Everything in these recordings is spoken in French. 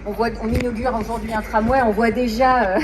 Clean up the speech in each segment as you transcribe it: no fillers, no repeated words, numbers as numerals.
on inaugure aujourd'hui un tramway, on voit déjà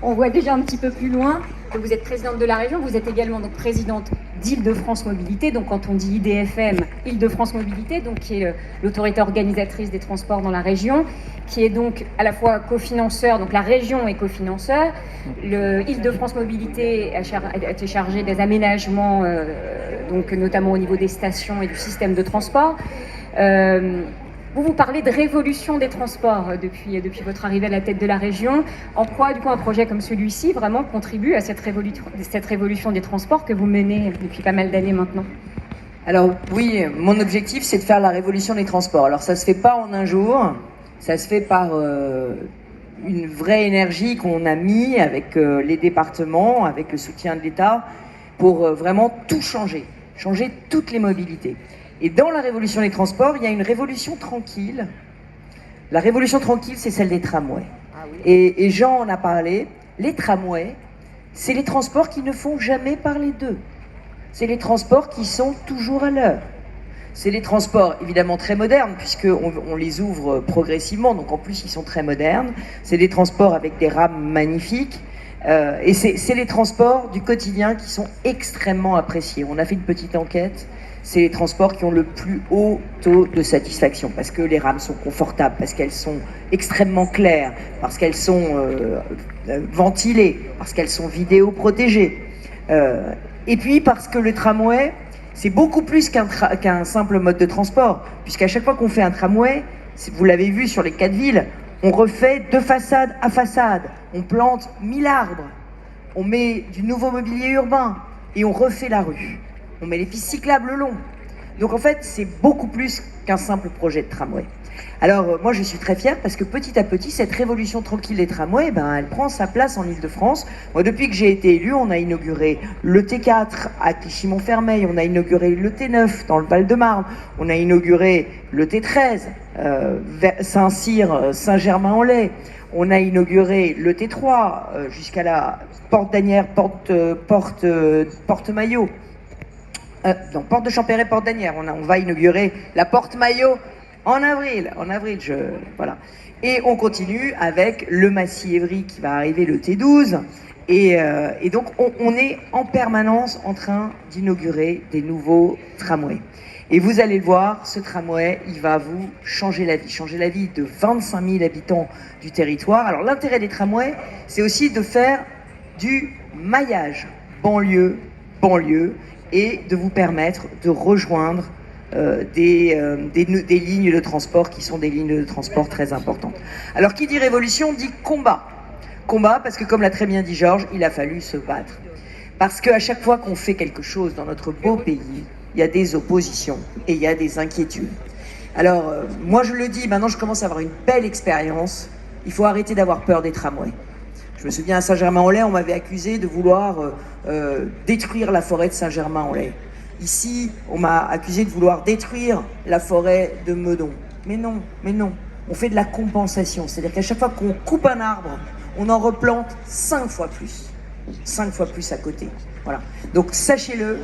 un petit peu plus loin. Donc vous êtes présidente de la région, vous êtes également donc présidente d'Île-de-France Mobilité. Donc quand on dit IDFM, Île-de-France Mobilité, donc qui est l'autorité organisatrice des transports dans la région, qui est donc à la fois cofinanceur, donc la région est cofinanceur. Île-de-France Mobilité a été chargé des aménagements, donc notamment au niveau des stations et du système de transport. Vous parlez de révolution des transports depuis votre arrivée à la tête de la région. En quoi, du coup, un projet comme celui-ci vraiment contribue à cette révolution des transports que vous menez depuis pas mal d'années maintenant? Alors oui, mon objectif, c'est de faire la révolution des transports. Alors ça se fait pas en un jour, ça se fait par une vraie énergie qu'on a mis avec les départements, avec le soutien de l'État, pour vraiment tout changer toutes les mobilités. Et dans la révolution des transports, il y a une révolution tranquille. La révolution tranquille, c'est celle des tramways. Ah oui. Et Jean en a parlé. Les tramways, c'est les transports qui ne font jamais parler d'eux. C'est les transports qui sont toujours à l'heure. C'est les transports évidemment très modernes, puisqu'on les ouvre progressivement, donc en plus ils sont très modernes. C'est des transports avec des rames magnifiques. Et c'est les transports du quotidien qui sont extrêmement appréciés. On a fait une petite enquête. C'est les transports qui ont le plus haut taux de satisfaction, parce que les rames sont confortables, parce qu'elles sont extrêmement claires, parce qu'elles sont ventilées, parce qu'elles sont vidéoprotégées. Et puis parce que le tramway, c'est beaucoup plus qu'un simple mode de transport, puisqu'à chaque fois qu'on fait un tramway, vous l'avez vu sur les 4 villes, on refait de façade à façade, on plante 1000 arbres, on met du nouveau mobilier urbain et on refait la rue. On met les pistes cyclables le long. Donc en fait, c'est beaucoup plus qu'un simple projet de tramway. Alors moi, je suis très fière parce que petit à petit, cette révolution tranquille des tramways, elle prend sa place en Île-de-France. Moi, depuis que j'ai été élue, on a inauguré le T4 à Clichy-Montfermeil, on a inauguré le T9 dans le Val-de-Marne, on a inauguré le T13 Saint-Cyr, Saint-Germain-en-Laye. On a inauguré le T3 jusqu'à la Porte d'Asnières, Porte Maillot. Porte de Champéret, Porte d'Asnières. On va inaugurer la Porte Maillot en avril. Voilà. Et on continue avec le Massy-Évry qui va arriver le T12. Et donc on est en permanence en train d'inaugurer des nouveaux tramways. Et vous allez le voir, ce tramway, il va vous changer la vie de 25 000 habitants du territoire. Alors l'intérêt des tramways, c'est aussi de faire du maillage banlieue, et de vous permettre de rejoindre des lignes de transport qui sont des lignes de transport très importantes. Alors qui dit révolution dit combat. Combat parce que, comme l'a très bien dit Georges, il a fallu se battre. Parce qu'à chaque fois qu'on fait quelque chose dans notre beau pays, il y a des oppositions et il y a des inquiétudes. Alors moi je le dis, maintenant je commence à avoir une belle expérience, il faut arrêter d'avoir peur des tramways. Je me souviens à Saint-Germain-en-Laye, on m'avait accusé de vouloir détruire la forêt de Saint-Germain-en-Laye. Ici, on m'a accusé de vouloir détruire la forêt de Meudon. Mais non, on fait de la compensation. C'est-à-dire qu'à chaque fois qu'on coupe un arbre, on en replante 5 fois plus. 5 fois plus à côté. Voilà. Donc sachez-le,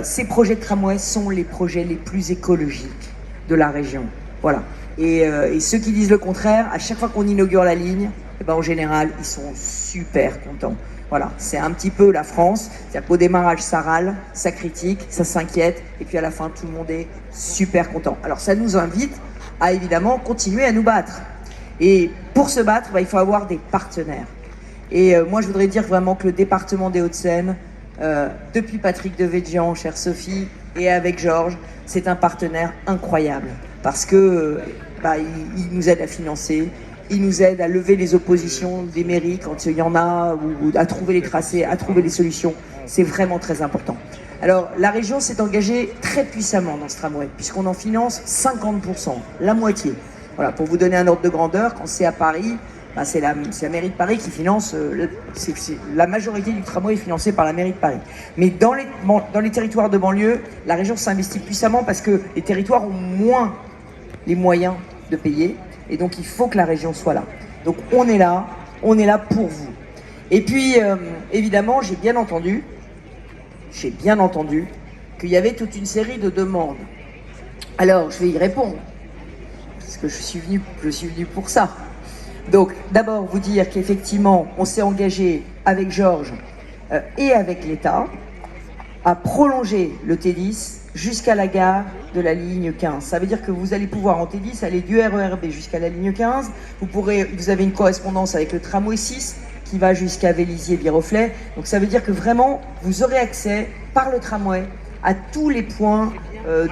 ces projets de tramway sont les projets les plus écologiques de la région. Voilà. Et ceux qui disent le contraire, à chaque fois qu'on inaugure la ligne, en général, ils sont super contents. Voilà, c'est un petit peu la France. C'est-à-dire qu'au démarrage, ça râle, ça critique, ça s'inquiète, et puis à la fin, tout le monde est super content. Alors ça nous invite à évidemment continuer à nous battre. Et pour se battre, il faut avoir des partenaires. Et moi, je voudrais dire vraiment que le département des Hauts-de-Seine, depuis Patrick Devedjian, chère Sophie, et avec Georges, c'est un partenaire incroyable. Parce que il nous aide à financer, il nous aide à lever les oppositions des mairies quand il y en a, ou à trouver les tracés, à trouver les solutions. C'est vraiment très important. Alors, la région s'est engagée très puissamment dans ce tramway, puisqu'on en finance 50%, la moitié. Voilà, pour vous donner un ordre de grandeur, quand c'est à Paris, c'est la mairie de Paris qui finance, la majorité du tramway est financée par la mairie de Paris. Mais dans les territoires de banlieue, la région s'investit puissamment parce que les territoires ont moins les moyens de payer. Et donc, il faut que la région soit là. Donc, on est là pour vous. Et puis, évidemment, j'ai bien entendu qu'il y avait toute une série de demandes. Alors, je vais y répondre. puisque je suis venu pour ça. Donc, d'abord, vous dire qu'effectivement, on s'est engagé avec Georges et avec l'État à prolonger le T10 jusqu'à la gare de la ligne 15. Ça veut dire que vous allez pouvoir en T10 aller du RERB jusqu'à la ligne 15. Vous avez une correspondance avec le tramway 6 qui va jusqu'à Vélizy-Viroflay. Donc ça veut dire que vraiment, vous aurez accès par le tramway à tous les points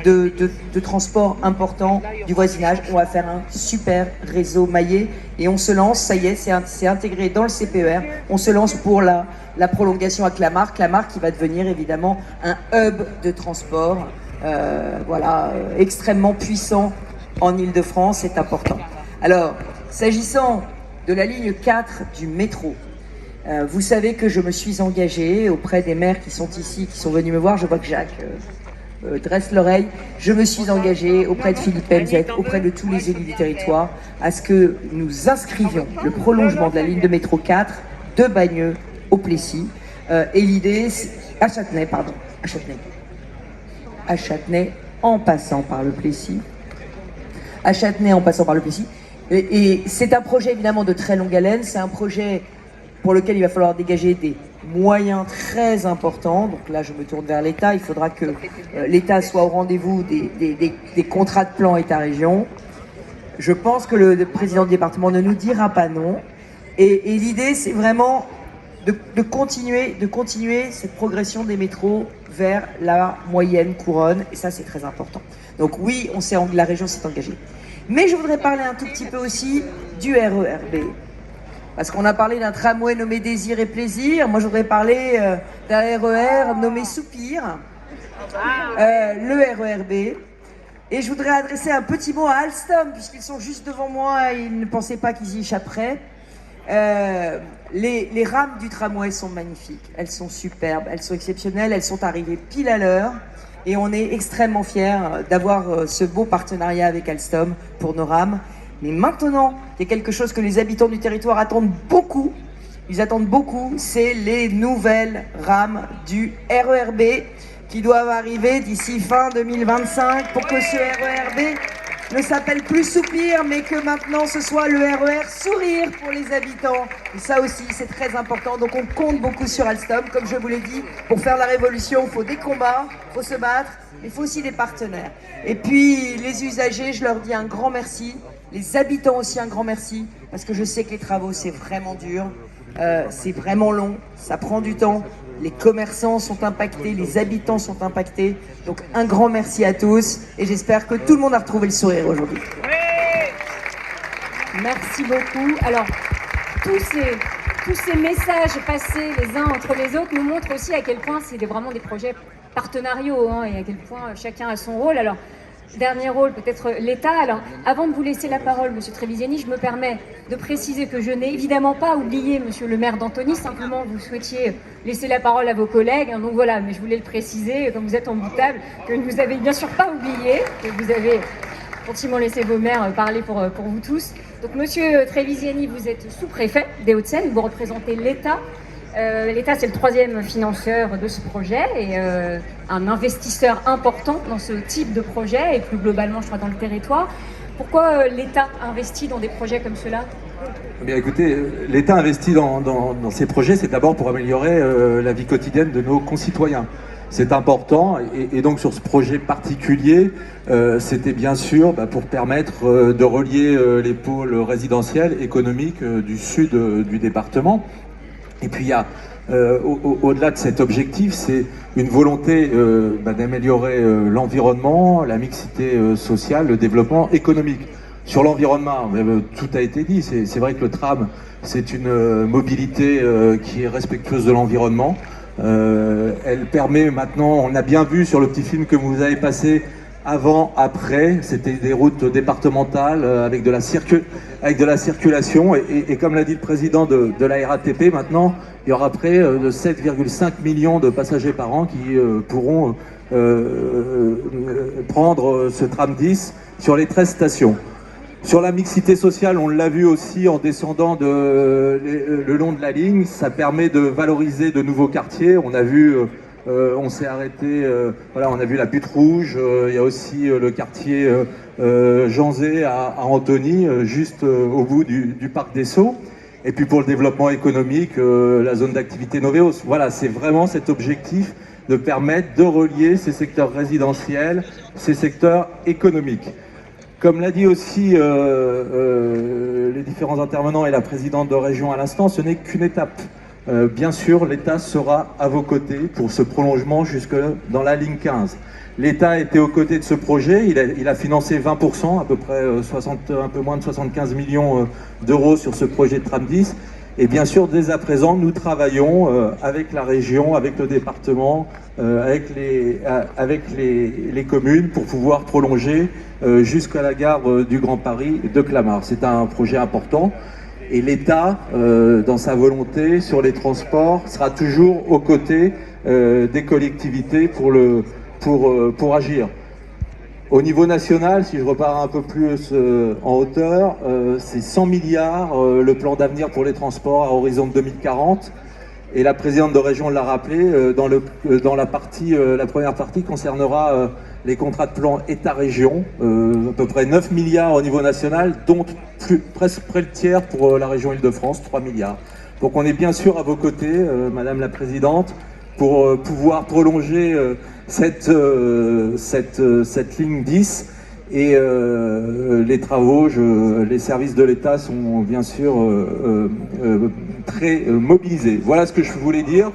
de transport importants du voisinage. On va faire un super réseau maillé et on se lance, ça y est, c'est intégré dans le CPER. On se lance pour la prolongation à Clamart qui va devenir évidemment un hub de transport extrêmement puissant en Île-de-France, c'est important. Alors, s'agissant de la ligne 4 du métro, vous savez que je me suis engagée auprès des maires qui sont ici, qui sont venus me voir. Je vois que Jacques dresse l'oreille. Je me suis engagée auprès de Philippe Hemzet, auprès de tous les élus du territoire, à ce que nous inscrivions le prolongement de la ligne de métro 4 de Bagneux au Plessis. Et l'idée, à Châtenay en passant par le Plessis. À Châtenay en passant par le Plessis. Et c'est un projet évidemment de très longue haleine. C'est un projet pour lequel il va falloir dégager des moyens très importants. Donc là, je me tourne vers l'État. Il faudra que l'État soit au rendez-vous des contrats de plan État-région. Je pense que le président du département ne nous dira pas non. Et l'idée, c'est vraiment de continuer cette progression des métros vers la moyenne couronne. Et ça, c'est très important. Donc oui, la région s'est engagée. Mais je voudrais parler un tout petit peu aussi du RERB. Parce qu'on a parlé d'un tramway nommé Désir et Plaisir. Moi, je voudrais parler d'un RER nommé Soupir, le RERB. Et je voudrais adresser un petit mot à Alstom, puisqu'ils sont juste devant moi et ils ne pensaient pas qu'ils y échapperaient. Les rames du tramway sont magnifiques, elles sont superbes, elles sont exceptionnelles, elles sont arrivées pile à l'heure. Et on est extrêmement fiers d'avoir ce beau partenariat avec Alstom pour nos rames. Mais maintenant, il y a quelque chose que les habitants du territoire attendent beaucoup. Ils attendent beaucoup, c'est les nouvelles rames du RERB qui doivent arriver d'ici fin 2025 pour que ce RERB ne s'appelle plus Soupir, mais que maintenant ce soit le RER Sourire pour les habitants. Et ça aussi, c'est très important. Donc on compte beaucoup sur Alstom. Comme je vous l'ai dit, pour faire la révolution, il faut des combats, il faut se battre, mais il faut aussi des partenaires. Et puis les usagers, je leur dis un grand merci. Les habitants aussi, un grand merci, parce que je sais que les travaux, c'est vraiment dur, c'est vraiment long, ça prend du temps, les commerçants sont impactés, les habitants sont impactés, donc un grand merci à tous, et j'espère que tout le monde a retrouvé le sourire aujourd'hui. Merci beaucoup. Alors, tous ces messages passés les uns entre les autres nous montrent aussi à quel point c'est vraiment des projets partenariaux, et à quel point chacun a son rôle. Alors, dernier rôle, peut-être l'État. Alors, avant de vous laisser la parole, Monsieur Treviziani, je me permets de préciser que je n'ai évidemment pas oublié Monsieur le maire d'Antony. Simplement, vous souhaitiez laisser la parole à vos collègues. Donc voilà, mais je voulais le préciser, comme vous êtes en bout de table, que vous n'avez bien sûr pas oublié, que vous avez gentiment laissé vos maires parler pour vous tous. Donc, Monsieur Treviziani, vous êtes sous-préfet des Hauts-de-Seine, vous représentez l'État. L'État, c'est le troisième financeur de ce projet et un investisseur important dans ce type de projet et plus globalement, je crois, dans le territoire. Pourquoi l'État investit dans des projets comme cela ? Eh bien, écoutez, l'État investit dans ces projets, c'est d'abord pour améliorer la vie quotidienne de nos concitoyens. C'est important et donc sur ce projet particulier, c'était bien sûr pour permettre de relier les pôles résidentiels, économiques du sud du département. Et puis il y a, au-delà de cet objectif, c'est une volonté d'améliorer l'environnement, la mixité sociale, le développement économique. Sur l'environnement, tout a été dit, c'est vrai que le tram, c'est une mobilité qui est respectueuse de l'environnement. Elle permet maintenant, on a bien vu sur le petit film que vous avez passé, avant, après, c'était des routes départementales avec de la circulation et comme l'a dit le président de la RATP, maintenant il y aura près de 7,5 millions de passagers par an qui pourront prendre ce tram 10 sur les 13 stations. Sur la mixité sociale, on l'a vu aussi en descendant le long de la ligne, ça permet de valoriser de nouveaux quartiers. On a vu On s'est arrêté, voilà, on a vu la Butte Rouge, il y a aussi le quartier Janzé à Antony, juste au bout du parc des Sceaux. Et puis pour le développement économique, la zone d'activité Novéos. Voilà, c'est vraiment cet objectif de permettre de relier ces secteurs résidentiels, ces secteurs économiques. Comme l'a dit aussi les différents intervenants et la présidente de région à l'instant, ce n'est qu'une étape. Bien sûr, l'État sera à vos côtés pour ce prolongement jusque dans la ligne 15. L'État était aux côtés de ce projet, il a financé 20%, à peu près un peu moins de 75 millions d'euros sur ce projet de tram 10. Et bien sûr, dès à présent, nous travaillons avec la région, avec le département, avec les communes pour pouvoir prolonger jusqu'à la gare du Grand Paris de Clamart. C'est un projet important. Et l'État, dans sa volonté sur les transports, sera toujours aux côtés des collectivités pour agir. Au niveau national, si je repars un peu plus en hauteur, c'est 100 milliards le plan d'avenir pour les transports à horizon de 2040. Et la présidente de région l'a rappelé, dans la première partie concernera les contrats de plan État-région, à peu près 9 milliards au niveau national, dont presque près le tiers pour la région Île-de-France, 3 milliards. Donc on est bien sûr à vos côtés, Madame la Présidente, pour pouvoir prolonger cette ligne 10. Et les travaux, les services de l'État sont bien sûr très mobilisés. Voilà ce que je voulais dire.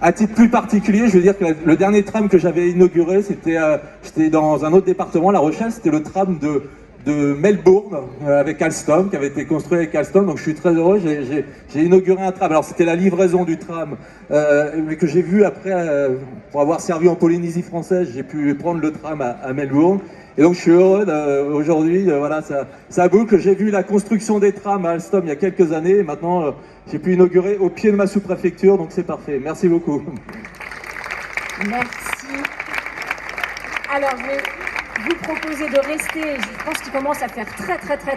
À titre plus particulier, je veux dire que le dernier tram que j'avais inauguré, j'étais dans un autre département, La Rochelle, c'était le tram de Melbourne avec Alstom, qui avait été construit avec Alstom, donc je suis très heureux, j'ai inauguré un tram. Alors c'était la livraison du tram, mais que j'ai vu après, pour avoir servi en Polynésie française, j'ai pu prendre le tram à Melbourne. Et donc je suis heureux aujourd'hui, voilà, ça boucle. J'ai vu la construction des trams à Alstom il y a quelques années, et maintenant j'ai pu inaugurer au pied de ma sous-préfecture, donc c'est parfait. Merci beaucoup. Merci. Alors je vais vous proposer de rester, je pense qu'il commence à faire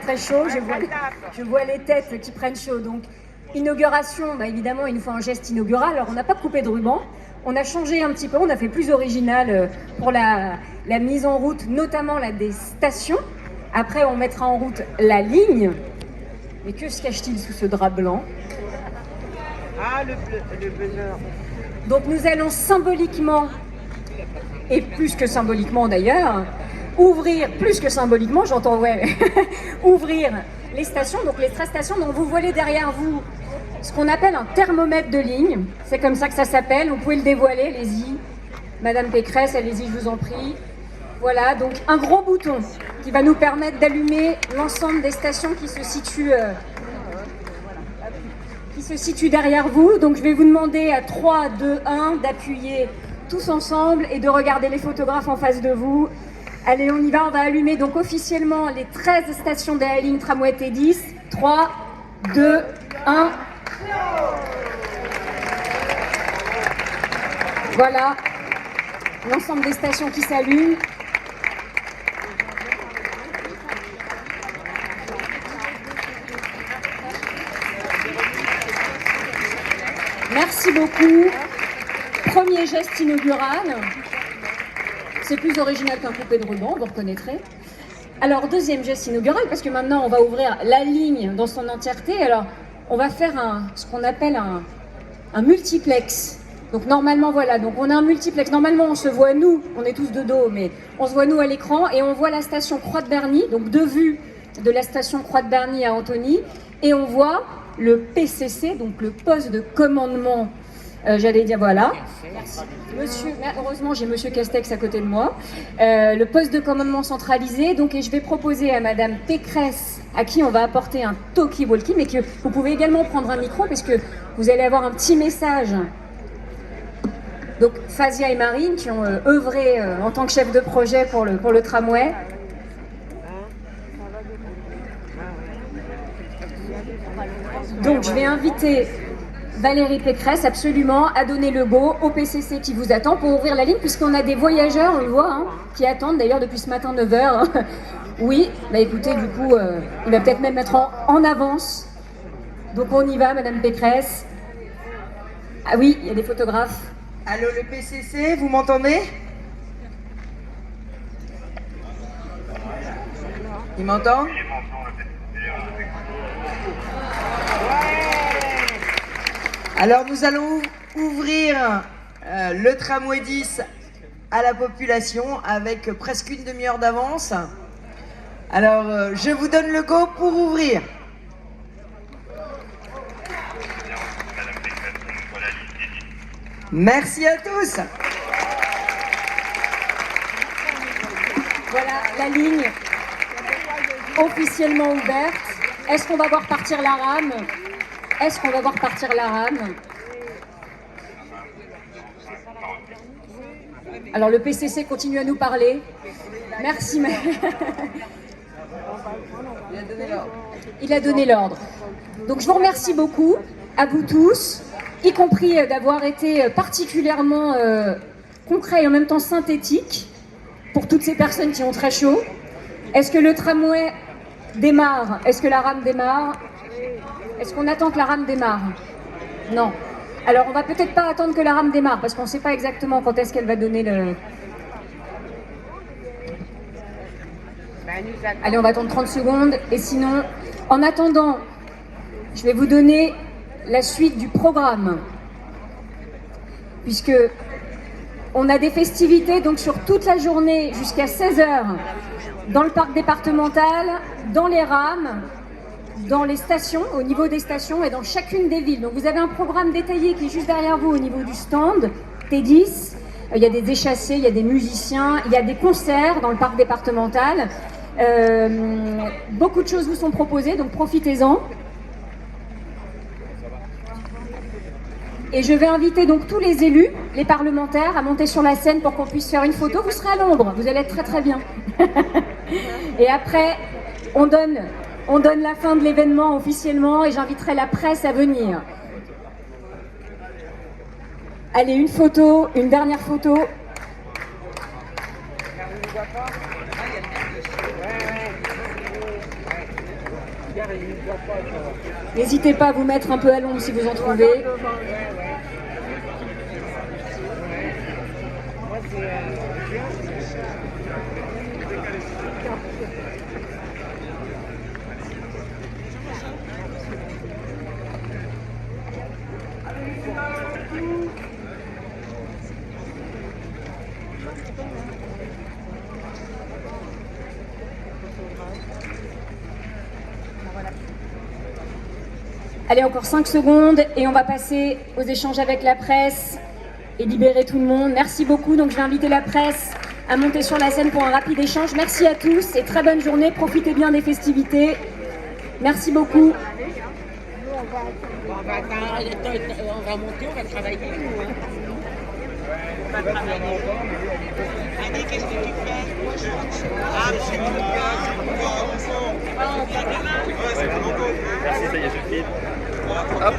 très chaud, je vois les têtes qui prennent chaud. Donc inauguration, bah évidemment il nous faut un geste inaugural, alors on n'a pas coupé de ruban. On a changé un petit peu, on a fait plus original pour la mise en route, notamment des stations. Après, on mettra en route la ligne. Mais que se cache-t-il sous ce drap blanc? Ah, le buzzer. Donc nous allons symboliquement, et plus que symboliquement d'ailleurs, ouvrir, plus que symboliquement, j'entends, ouais, ouvrir les stations. Donc les 13 stations dont vous voyez derrière vous ce qu'on appelle un thermomètre de ligne, c'est comme ça que ça s'appelle, vous pouvez le dévoiler, allez-y. Madame Pécresse, allez-y, je vous en prie. Voilà, donc un gros bouton qui va nous permettre d'allumer l'ensemble des stations qui se situent derrière vous. Donc je vais vous demander à 3, 2, 1 d'appuyer tous ensemble et de regarder les photographes en face de vous. Allez, on y va, on va allumer donc officiellement les 13 stations de la ligne tramway T10. 3, 2, 1... Voilà, l'ensemble des stations qui s'allument. Merci beaucoup. Premier geste inaugural. C'est plus original qu'un coupé de ruban, vous reconnaîtrez. Alors, deuxième geste inaugural, parce que maintenant on va ouvrir la ligne dans son entièreté. Alors, on va faire ce qu'on appelle un multiplex. Donc normalement, voilà, donc on a un multiplex. Normalement, on se voit nous, on est tous de dos, mais on se voit nous à l'écran et on voit la station Croix de Berny, donc deux vues de la station Croix de Berny à Antony, et on voit le PCC, donc le poste de commandement, j'allais dire, voilà. Monsieur, heureusement, j'ai Monsieur Castex à côté de moi. Le poste de commandement centralisé, donc, et je vais proposer à Madame Pécresse, à qui on va apporter un talkie-walkie, mais que vous pouvez également prendre un micro, parce que vous allez avoir un petit message. Donc, Fazia et Marine, qui ont œuvré en tant que chef de projet pour le tramway. Donc, je vais inviter Valérie Pécresse, absolument, à donner le go au PCC qui vous attend pour ouvrir la ligne, puisqu'on a des voyageurs, on le voit, hein, qui attendent d'ailleurs depuis ce matin 9h. Hein. Oui, bah écoutez, du coup, il va peut-être même mettre en avance. Donc on y va, Madame Pécresse. Ah oui, il y a des photographes. Allô, le PCC, vous m'entendez? Il m'entend? Alors nous allons ouvrir le tramway 10 à la population avec presque une demi-heure d'avance. Alors je vous donne le go pour ouvrir. Merci à tous. Voilà la ligne officiellement ouverte. Est-ce qu'on va voir partir la rame? Est-ce qu'on va voir partir la rame? Alors le PCC continue à nous parler. Merci. Il a donné l'ordre. Donc je vous remercie beaucoup, à vous tous, y compris d'avoir été particulièrement concret et en même temps synthétique pour toutes ces personnes qui ont très chaud. Est-ce que le tramway démarre? Est-ce que la rame démarre? Est-ce qu'on attend que la rame démarre? Non. Alors on va peut-être pas attendre que la rame démarre parce qu'on ne sait pas exactement quand est-ce qu'elle va donner le... Allez, on va attendre 30 secondes et sinon, en attendant, je vais vous donner la suite du programme puisque on a des festivités donc sur toute la journée jusqu'à 16h dans le parc départemental, dans les rames, dans les stations, au niveau des stations et dans chacune des villes. Donc vous avez un programme détaillé qui est juste derrière vous au niveau du stand T10. Il y a des échassés, il y a des musiciens, il y a des concerts dans le parc départemental. Beaucoup de choses vous sont proposées, donc profitez-en. Et je vais inviter donc tous les élus, les parlementaires, à monter sur la scène pour qu'on puisse faire une photo. Vous serez à l'ombre, vous allez être très très bien. Et après, on donne la fin de l'événement officiellement et j'inviterai la presse à venir. Allez, une photo, une dernière photo. N'hésitez pas à vous mettre un peu à l'ombre si vous en trouvez. Allez, encore 5 secondes et on va passer aux échanges avec la presse et libérer tout le monde. Merci beaucoup. Donc je vais inviter la presse à monter sur la scène pour un rapide échange. Merci à tous et très bonne journée. Profitez bien des festivités. Merci beaucoup. On va monter, on va travailler, nous. On va travailler. Annie, qu'est-ce que tu fais? Ah, je suis tout le gars. On vient demain. Ouais, c'est bon. Merci, ça y est, je file. Hop.